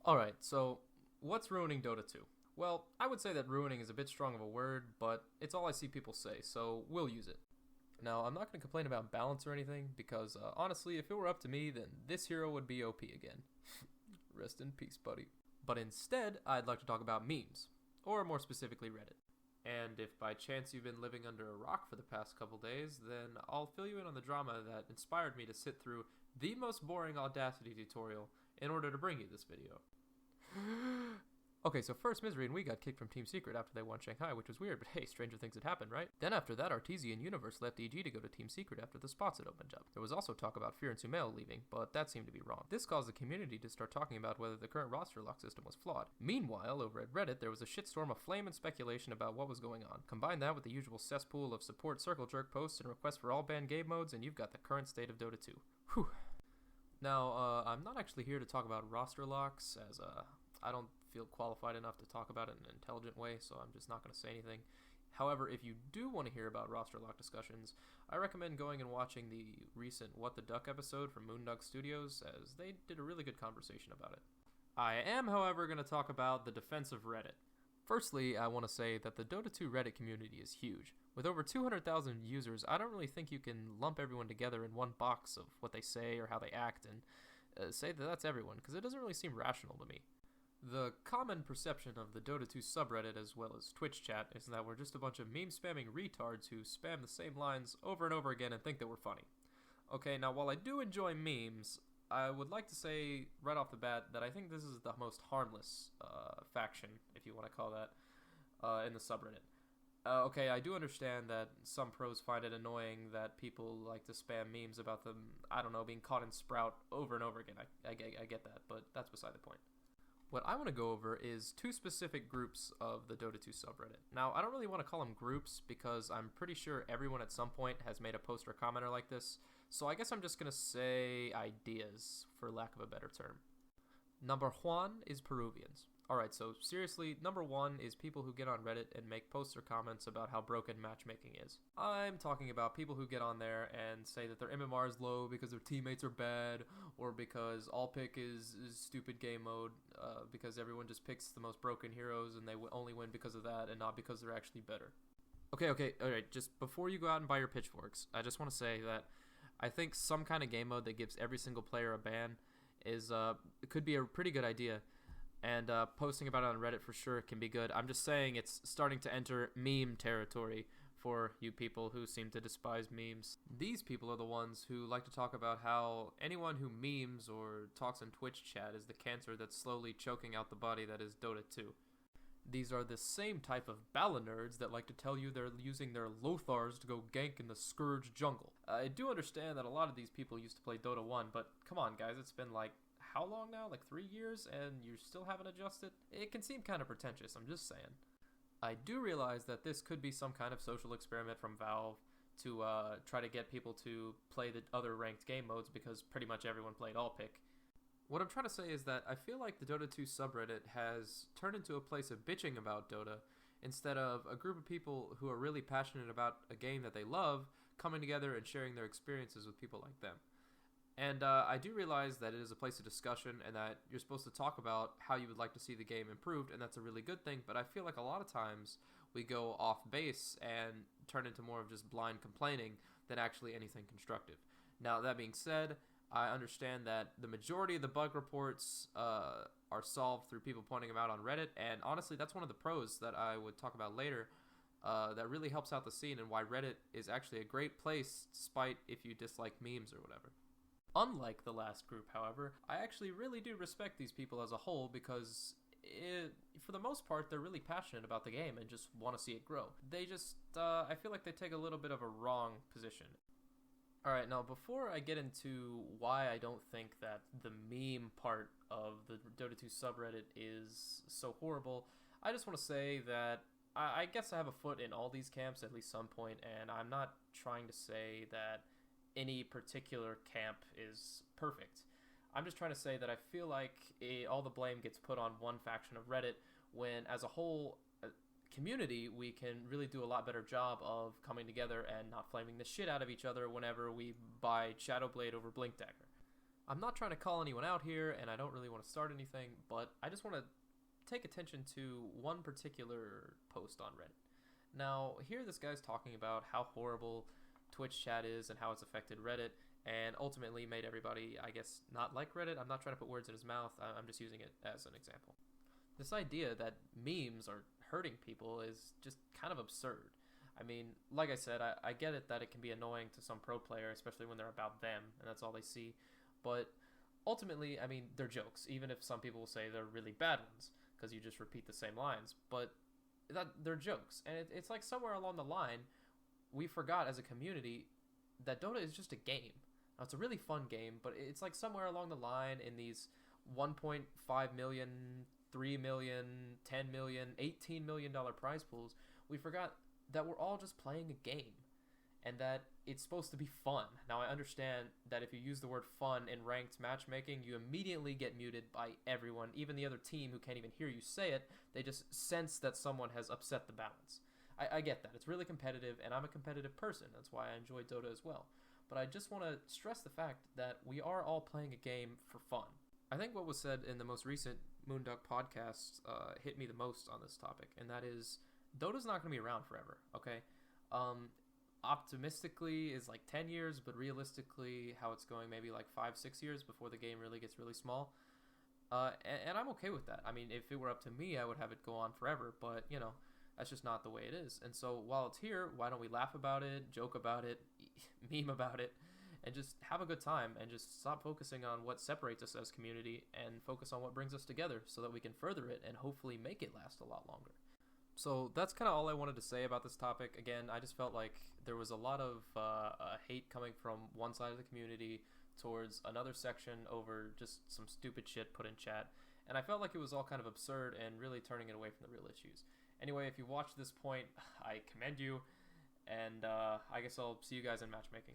Alright, so what's ruining Dota 2? Well, I would say that ruining is a bit strong of a word, but it's all I see people say, so we'll use it. Now, I'm not going to complain about balance or anything, because honestly, if it were up to me, then this hero would be OP again. Rest in peace, buddy. But instead, I'd like to talk about memes, or more specifically Reddit. And if by chance you've been living under a rock for the past couple days, then I'll fill you in on the drama that inspired me to sit through the most boring Audacity tutorial in order to bring you this video. Okay, so first Misery and we got kicked from Team Secret after they won Shanghai, which was weird, but hey, stranger things had happened, right? Then after that, Artesian Universe left EG to go to Team Secret after the spots had opened up. There was also talk about Fear and Sumail leaving, but that seemed to be wrong. This caused the community to start talking about whether the current roster lock system was flawed. Meanwhile, over at Reddit, there was a shitstorm of flame and speculation about what was going on. Combine that with the usual cesspool of support circle jerk posts and requests for all banned game modes, and you've got the current state of Dota 2. Whew. Now, I'm not actually here to talk about roster locks, as I don't feel qualified enough to talk about it in an intelligent way, so I'm just not going to say anything. However, if you do want to hear about roster lock discussions, I recommend going and watching the recent What the Duck episode from Moondog Studios, as they did a really good conversation about it. I am, however, going to talk about the defense of Reddit. Firstly, I want to say that the Dota 2 Reddit community is huge. With over 200,000 users, I don't really think you can lump everyone together in one box of what they say or how they act and say that that's everyone, because it doesn't really seem rational to me. The common perception of the Dota 2 subreddit as well as Twitch chat is that we're just a bunch of meme-spamming retards who spam the same lines over and over again and think that we're funny. Okay, now while I do enjoy memes, I would like to say right off the bat that I think this is the most harmless faction, if you want to call that, in the subreddit. Okay, I do understand that some pros find it annoying that people like to spam memes about them, I don't know, being caught in Sprout over and over again. I get that, but that's beside the point. What I want to go over is two specific groups of the Dota 2 subreddit. Now, I don't really want to call them groups because I'm pretty sure everyone at some point has made a post or commenter like this, so I guess I'm just going to say ideas, for lack of a better term. Number one is Peruvians. Alright, so seriously, number one is people who get on Reddit and make posts or comments about how broken matchmaking is. I'm talking about people who get on there and say that their MMR is low because their teammates are bad, or because all pick is stupid game mode, because everyone just picks the most broken heroes and they only win because of that and not because they're actually better. Okay, alright, just before you go out and buy your pitchforks, I just want to say that I think some kind of game mode that gives every single player a ban is could be a pretty good idea. And posting about it on Reddit for sure can be good. I'm just saying it's starting to enter meme territory for you people who seem to despise memes. These people are the ones who like to talk about how anyone who memes or talks in Twitch chat is the cancer that's slowly choking out the body that is Dota 2. These are the same type of Bala nerds that like to tell you they're using their Lothars to go gank in the Scourge jungle. I do understand that a lot of these people used to play Dota 1, but come on guys, it's been like how long now? Like 3 years, and you still haven't adjusted? It can seem kind of pretentious, I'm just saying. I do realize that this could be some kind of social experiment from Valve to try to get people to play the other ranked game modes because pretty much everyone played all pick. What I'm trying to say is that I feel like the Dota 2 subreddit has turned into a place of bitching about Dota instead of a group of people who are really passionate about a game that they love coming together and sharing their experiences with people like them. And I do realize that it is a place of discussion and that you're supposed to talk about how you would like to see the game improved, and that's a really good thing, but I feel like a lot of times we go off base and turn into more of just blind complaining than actually anything constructive. Now, that being said, I understand that the majority of the bug reports are solved through people pointing them out on Reddit, and honestly, that's one of the pros that I would talk about later that really helps out the scene and why Reddit is actually a great place despite if you dislike memes or whatever. Unlike the last group, however, I actually really do respect these people as a whole because for the most part, they're really passionate about the game and just want to see it grow. They just, I feel like they take a little bit of a wrong position. Alright, now before I get into why I don't think that the meme part of the Dota 2 subreddit is so horrible, I just want to say that I guess I have a foot in all these camps at least some point, and I'm not trying to say that any particular camp is perfect. I'm just trying to say that I feel like all the blame gets put on one faction of Reddit when as a whole community we can really do a lot better job of coming together and not flaming the shit out of each other whenever we buy Shadowblade over Blinkdagger. I'm not trying to call anyone out here, and I don't really want to start anything, but I just want to take attention to one particular post on Reddit. Now, here this guy's talking about how horrible Twitch chat is and how it's affected Reddit, and ultimately made everybody, I guess, not like Reddit. I'm not trying to put words in his mouth, I'm just using it as an example. This idea that memes are hurting people is just kind of absurd. I mean, like I said, I get it that it can be annoying to some pro player, especially when they're about them, and that's all they see. But ultimately, I mean, they're jokes, even if some people will say they're really bad ones, because you just repeat the same lines. But they're jokes, and it's like somewhere along the line, we forgot as a community that Dota is just a game. Now, it's a really fun game, but it's like somewhere along the line in these 1.5 million, 3 million, 10 million, $18 million prize pools, we forgot that we're all just playing a game and that it's supposed to be fun. Now, I understand that if you use the word fun in ranked matchmaking, you immediately get muted by everyone, even the other team who can't even hear you say it. They just sense that someone has upset the balance. I get that. It's really competitive, and I'm a competitive person. That's why I enjoy Dota as well. But I just want to stress the fact that we are all playing a game for fun. I think what was said in the most recent Moonduck podcast hit me the most on this topic, and that is Dota's not going to be around forever, okay? Optimistically is like 10 years, but realistically how it's going maybe like 5-6 years before the game really gets really small. And I'm okay with that. I mean, if it were up to me, I would have it go on forever, but, you know, that's just not the way it is. And so while it's here, why don't we laugh about it, joke about it, meme about it, and just have a good time and just stop focusing on what separates us as community and focus on what brings us together so that we can further it and hopefully make it last a lot longer. So that's kind of all I wanted to say about this topic. Again, I just felt like there was a lot of hate coming from one side of the community towards another section over just some stupid shit put in chat. And I felt like it was all kind of absurd and really turning it away from the real issues. Anyway, if you watched this point, I commend you. And I guess I'll see you guys in matchmaking.